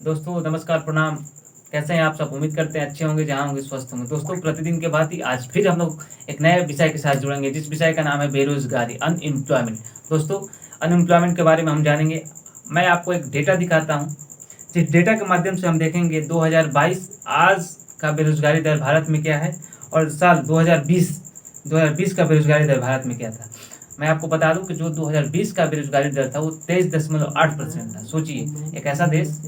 दोस्तों नमस्कार, प्रणाम। कैसे हैं आप सब? उम्मीद करते हैं अच्छे होंगे, जहाँ होंगे स्वस्थ होंगे। दोस्तों प्रतिदिन के बाद ही आज फिर हम लोग एक नए विषय के साथ जुड़ेंगे, जिस विषय का नाम है बेरोजगारी, अनएम्प्लॉयमेंट। दोस्तों अनएम्प्लॉयमेंट के बारे में हम जानेंगे। मैं आपको एक डेटा दिखाता हूँ, जिस डेटा के माध्यम से हम देखेंगे 2022 आज का बेरोजगारी दर भारत में क्या है और साल 2020 का बेरोजगारी दर भारत में क्या था। मैं आपको बता दूं कि जो 2020 का बेरोजगारी दर था वो 23.8% था। सोचिए, एक ऐसा देश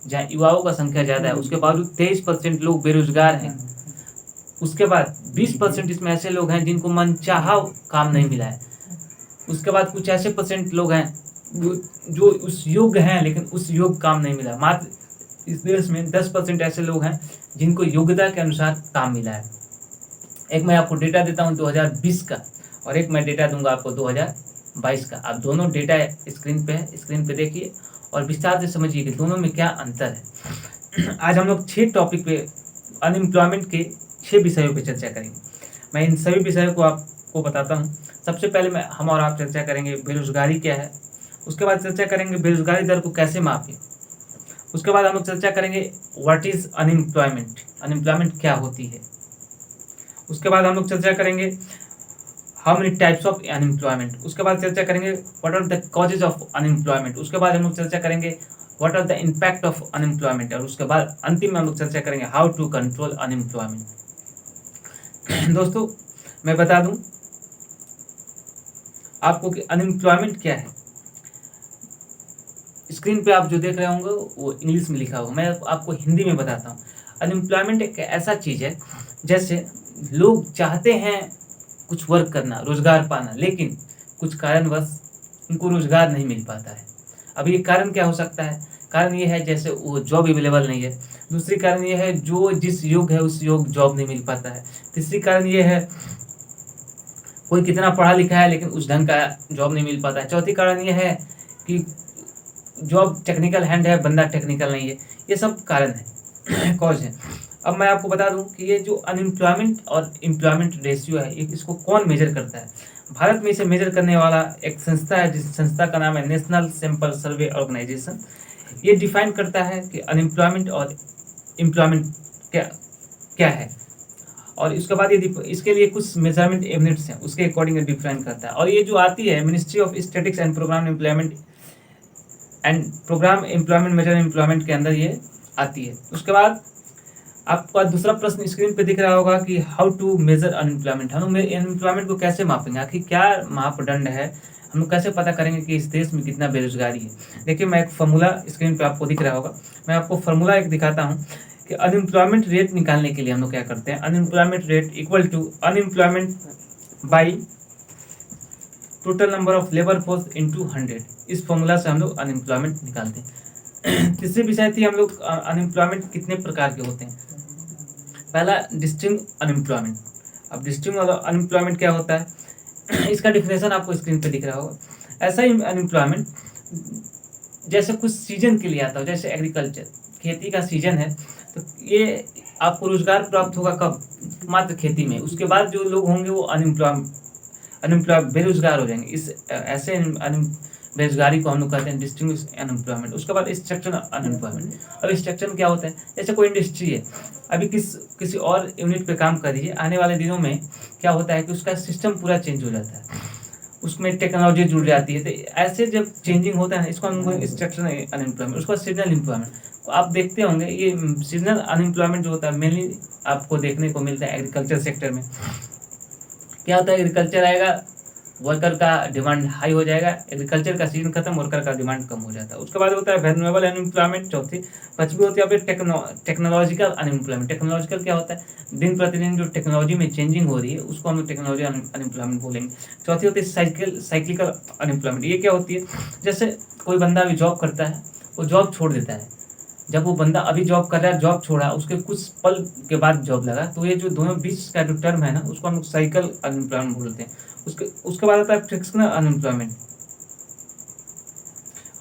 जहाँ युवाओं का संख्या ज़्यादा है, उसके बावजूद 23% लोग बेरोजगार हैं। उसके बाद 20% इसमें ऐसे लोग हैं जिनको मनचाहा काम नहीं मिला है। उसके बाद कुछ ऐसे परसेंट लोग हैं जो उस योग्य हैं, लेकिन उस योग्य काम नहीं मिला। मात्र इस देश में 10% ऐसे लोग हैं जिनको योग्यता के अनुसार काम मिला है। एक मैं आपको डेटा देता हूँ 2020 का, और एक मैं डेटा दूंगा आपको 2022 का। आप दोनों डेटा स्क्रीन पे है, स्क्रीन पे देखिए और विस्तार से समझिए कि दोनों में क्या अंतर है। आज हम लोग 6 टॉपिक पे, अनएम्प्लॉयमेंट के 6 विषयों पे चर्चा करेंगे। मैं इन सभी विषयों को आपको बताता हूँ। सबसे पहले हम और आप चर्चा करेंगे बेरोजगारी क्या है। उसके बाद चर्चा करेंगे बेरोजगारी दर को कैसे मापें। उसके बाद हम लोग चर्चा करेंगे व्हाट इज अनएम्प्लॉयमेंट, अनएम्प्लॉयमेंट क्या होती है। उसके बाद हम लोग चर्चा करेंगे how many types of unemployment. उसके बाद चर्चा करेंगे what are the causes of unemployment. उसके बाद हम लोग चर्चा करेंगे what are the impact of unemployment. और उसके बाद अंतिम में हम लोग चर्चा करेंगे हाउ टू कंट्रोल अनएम्प्लॉयमेंट। दोस्तों मैं बता दूं आपको कि अनएम्प्लॉयमेंट क्या है। स्क्रीन पे आप जो देख रहे होंगे वो इंग्लिश में लिखा होगा, मैं आपको हिंदी में बताता हूँ। अनएम्प्लॉयमेंट एक ऐसा चीज़ है जैसे लोग चाहते हैं कुछ वर्क करना, रोजगार पाना, लेकिन कुछ कारणवश उनको रोजगार नहीं मिल पाता है। अब ये कारण क्या हो सकता है? कारण ये है जैसे वो जॉब अवेलेबल नहीं है। दूसरी कारण ये है जो जिस योग है उस योग जॉब नहीं मिल पाता है। तीसरी कारण ये है कोई कितना पढ़ा लिखा है लेकिन उस ढंग का जॉब नहीं मिल पाता है। चौथी कारण ये है कि जॉब टेक्निकल हैंड है, बंदा टेक्निकल नहीं है। ये सब कारण है, कॉज है। अब मैं आपको बता दूं कि ये जो अनएम्प्लॉयमेंट और एम्प्लॉयमेंट रेशियो है, इसको कौन मेजर करता है। भारत में इसे मेजर करने वाला एक संस्था है, जिस संस्था का नाम है नेशनल सैंपल सर्वे ऑर्गेनाइजेशन। ये डिफाइन करता है कि अनएम्प्लॉयमेंट और एम्प्लॉयमेंट क्या क्या है, और इसके बाद ये इसके लिए कुछ मेजरमेंट यूनिट्स हैं, उसके अकॉर्डिंग डिफाइन करता है। और ये जो आती है ministry of statistics and programme employment major employment के अंदर ये आती है। उसके बाद आपका दूसरा प्रश्न स्क्रीन पे दिख रहा होगा कि हाउ टू मेजर अनएम्प्लॉयमेंट। हम लोग अनएम्प्लॉयमेंट को कैसे मापेंगे, आखिर क्या मापदंड है, हम लोग कैसे पता करेंगे कि इस देश में कितना बेरोजगारी है। देखिए मैं एक फार्मूला स्क्रीन पे आपको दिख रहा होगा, मैं आपको फार्मूला एक दिखाता हूँ कि अनएम्प्लॉयमेंट रेट निकालने के लिए हम लोग क्या करते हैं। Unemployment rate equal to unemployment by total number of labour force into 100। इस फॉर्मूला से हम लोग अनएम्प्लॉयमेंट निकालते हैं। तीसरी विषय थी हम लोग अनएम्प्लॉयमेंट कितने प्रकार के होते हैं। पहला डिस्टिंक्ट अनएम्प्लॉयमेंट। अब डिस्टिंक्ट अनएम्प्लॉयमेंट क्या होता है, इसका डिफिनेशन आपको स्क्रीन पे दिख रहा होगा। ऐसा ही अनएम्प्लॉयमेंट जैसे कुछ सीजन के लिए आता हो, जैसे एग्रीकल्चर, खेती का सीजन है तो ये आपको रोजगार प्राप्त होगा कब, मात्र खेती में। उसके बाद जो लोग होंगे वो अनएम्प्लॉय बेरोजगार हो जाएंगे। इस ऐसे बेरोजगारी को हम लोग कहते हैं डिस्टिंग्विश अनएम्प्लॉयमेंट। उसके बाद स्ट्रक्चरल अनएम्प्लॉयमेंट। अब स्ट्रक्चर क्या होता है, जैसे कोई इंडस्ट्री है, अभी किसी और यूनिट पे काम कर रही है, आने वाले दिनों में क्या होता है कि उसका सिस्टम पूरा चेंज हो जाता है, उसमें टेक्नोलॉजी जुड़ जाती है। तो ऐसे जब चेंजिंग होता है ना, इसको हम स्ट्रक्चरल अनएम्प्लॉयमेंट। उसके बाद सीजनल एम्प्लॉयमेंट। तो आप देखते होंगे ये सीजनल अनएम्प्लॉयमेंट जो होता है मेनली आपको देखने को मिलता है एग्रीकल्चर सेक्टर में। क्या होता है, एग्रीकल्चर आएगा, वर्कर का डिमांड हाई हो जाएगा, एग्रीकल्चर का सीजन खत्म, वर्कर का डिमांड कम हो जाता है। उसके बाद होता है वैल्यूएबल अनएम्प्लॉयमेंट। पांचवी होती है टेक्नोलॉजिकल अनएम्प्लॉयमेंट। टेक्नोलॉजिकल क्या होता है, दिन प्रतिदिन जो टेक्नोलॉजी में चेंजिंग हो रही है उसको हम लोग टेक्नोलॉजी अनएम्प्लॉयमेंट बोलेंगे। चौथी होती है साइक्लिकल अनएम्प्लॉयमेंट। ये क्या होती है, जैसे कोई बंदा अभी जॉब करता है, वो जॉब छोड़ देता है। जब वो बंदा अभी जॉब कर रहा है, जॉब छोड़ा, उसके कुछ पल के बाद जॉब लगा, तो ये जो दोनों बीच का जो टर्म है ना, उसको हम लोग साइकिल अनएम्प्लॉयमेंट बोलते हैं। उसके बाद आता है फ्रिक्शनल अनएम्प्लॉयमेंट।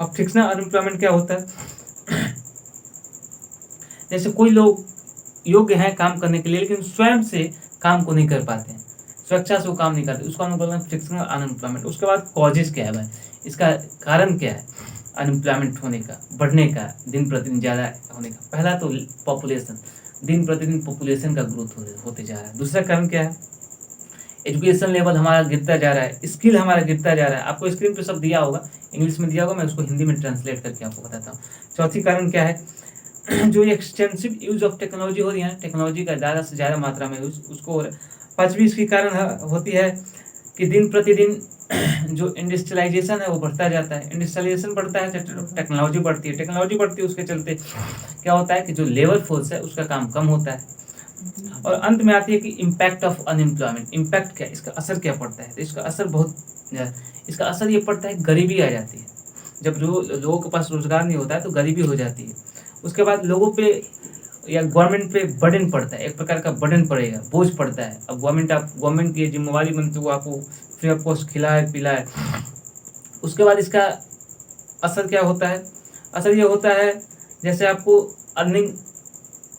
अब फ्रिक्शनल अनएम्प्लॉयमेंट क्या होता है, जैसे कोई लोग योग्य हैं काम करने के लिए लेकिन स्वयं से काम को नहीं कर पाते हैं, स्वेच्छा से वो काम नहीं करते, उसको हम बोलते हैं फ्रिक्शनल अनएम्प्लॉयमेंट। उसके बाद कॉजेज क्या है भाई, इसका कारण क्या है। अनएम्प्लॉयमेंट होने का, बढ़ने का, दिन प्रतिदिन ज़्यादा होने का? पहला तो पॉपुलेशन, दिन प्रतिदिन पॉपुलेशन का ग्रोथ होते जा रहा है। दूसरा कारण क्या है? एजुकेशन लेवल हमारा गिरता जा रहा है, स्किल हमारा गिरता जा रहा है। आपको स्क्रीन पे सब दिया होगा, इंग्लिश में दिया होगा, मैं उसको हिंदी में ट्रांसलेट करके आपको बताता हूँ। चौथी कारण क्या है? जो एक्सटेंसिव यूज़ ऑफ टेक्नोलॉजी हो रही है, टेक्नोलॉजी का ज़्यादा से ज़्यादा मात्रा में यूज़ उसको हो रहा है। पाँचवीं इसकी कारण होती है कि दिन प्रतिदिन जो इंडस्ट्रियलाइजेशन है वो बढ़ता जाता है। इंडस्ट्रियलाइजेशन बढ़ता है तो टेक्नोलॉजी बढ़ती है, टेक्नोलॉजी बढ़ती है, उसके चलते क्या होता है कि जो लेबर फोर्स है उसका काम कम होता है। और अंत में आती है कि इम्पैक्ट ऑफ अनएम्प्लॉयमेंट। इम्पैक्ट क्या, इसका असर क्या पड़ता है? तो इसका असर इसका असर ये पड़ता है, गरीबी आ जाती है। जब लोगों के पास रोजगार नहीं होता है तो गरीबी हो जाती है। उसके बाद लोगों पे या गवर्नमेंट पे बर्डन पड़ता है, एक प्रकार का बर्डन पड़ेगा, बोझ पड़ता है। अब गवर्नमेंट की जिम्मेवारी बनती है वो आपको फ्री ऑफ कॉस्ट खिलाए पिलाए। उसके बाद इसका असर क्या होता है? असर ये होता है जैसे आपको अर्निंग,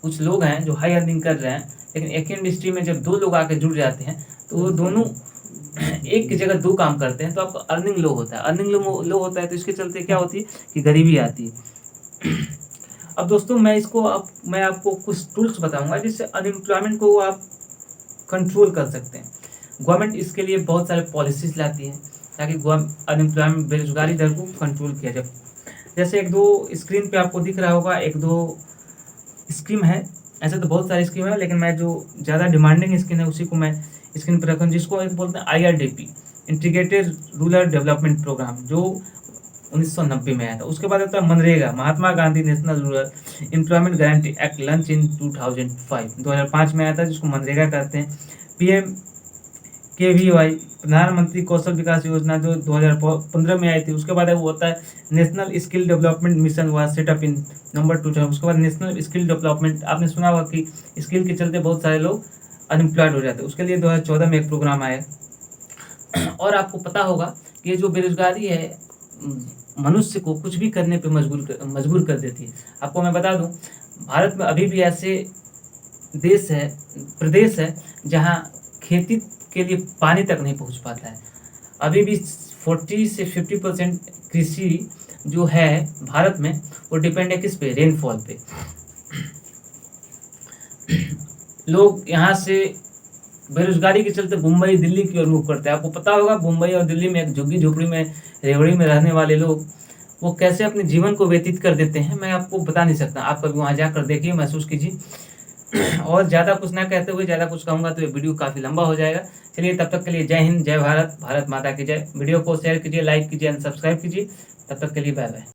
कुछ लोग हैं जो हाई अर्निंग कर रहे हैं, लेकिन एक इंडस्ट्री में जब दो लोग आके जुड़ जाते हैं तो वो दोनों एक की जगह दो काम करते हैं तो आपका अर्निंग लो होता है। अर्निंग लो होता है तो इसके चलते क्या होती है कि गरीबी आती है। अब दोस्तों मैं आपको कुछ टूल्स बताऊंगा जिससे अनएम्प्लॉयमेंट को आप कंट्रोल कर सकते हैं। गवर्नमेंट इसके लिए बहुत सारे पॉलिसीज लाती है ताकि अनएम्प्लॉयमेंट, बेरोजगारी दर को कंट्रोल किया जाए। जैसे एक दो स्क्रीन पे आपको दिख रहा होगा, एक दो स्कीम है। ऐसे तो बहुत सारी स्कीम है, लेकिन मैं जो ज़्यादा डिमांडिंग स्कीम है उसी को मैं स्क्रीन पर रखूँ, जिसको एक बोलते हैं IRDP, integrated rural development program, जो 1990 में आया था। उसके बाद आता है मनरेगा, Mahatma Gandhi national rural employment guarantee act launch in 2005 में आया था, जिसको मनरेगा कहते हैं। PMKVY, प्रधानमंत्री कौशल विकास योजना, जो 2015 में आई थी। उसके बाद वो होता है नेशनल स्किल डेवलपमेंट मिशन, हुआ सेटअप इन नंबर 2000। उसके बाद नेशनल स्किल डेवलपमेंट, आपने सुना होगा कि स्किल के चलते बहुत सारे लोग अनएम्प्लॉयड हो जाते हैं, उसके लिए 2014 में एक प्रोग्राम आया। और आपको पता होगा कि ये जो बेरोजगारी है मनुष्य को कुछ भी करने पे मजबूर कर देती है। आपको मैं बता दूं, भारत में अभी भी ऐसे प्रदेश है जहां खेती के लिए पानी तक नहीं पहुंच पाता है। अभी भी 40 से 50% कृषि जो है भारत में वो डिपेंड है किस पे? रेनफॉल पे। लोग यहाँ से बेरोजगारी के चलते मुंबई दिल्ली की ओर मुँह करते हैं। आपको पता होगा मुंबई और दिल्ली में एक झुग्गी झोपड़ी में, रेवड़ी में रहने वाले लोग वो कैसे अपने जीवन को व्यतीत कर देते हैं, मैं आपको बता नहीं सकता। आप कभी वहाँ जाकर देखिए, महसूस कीजिए। और ज़्यादा कुछ ना कहते हुए ज़्यादा कुछ कहूँगा तो ये वीडियो काफ़ी लंबा हो जाएगा। चलिए, तब तक के लिए जय हिंद, जय भारत, भारत माता की जय। वीडियो को शेयर कीजिए, लाइक कीजिए एंड सब्सक्राइब कीजिए। तब तक के लिए बाय बाय।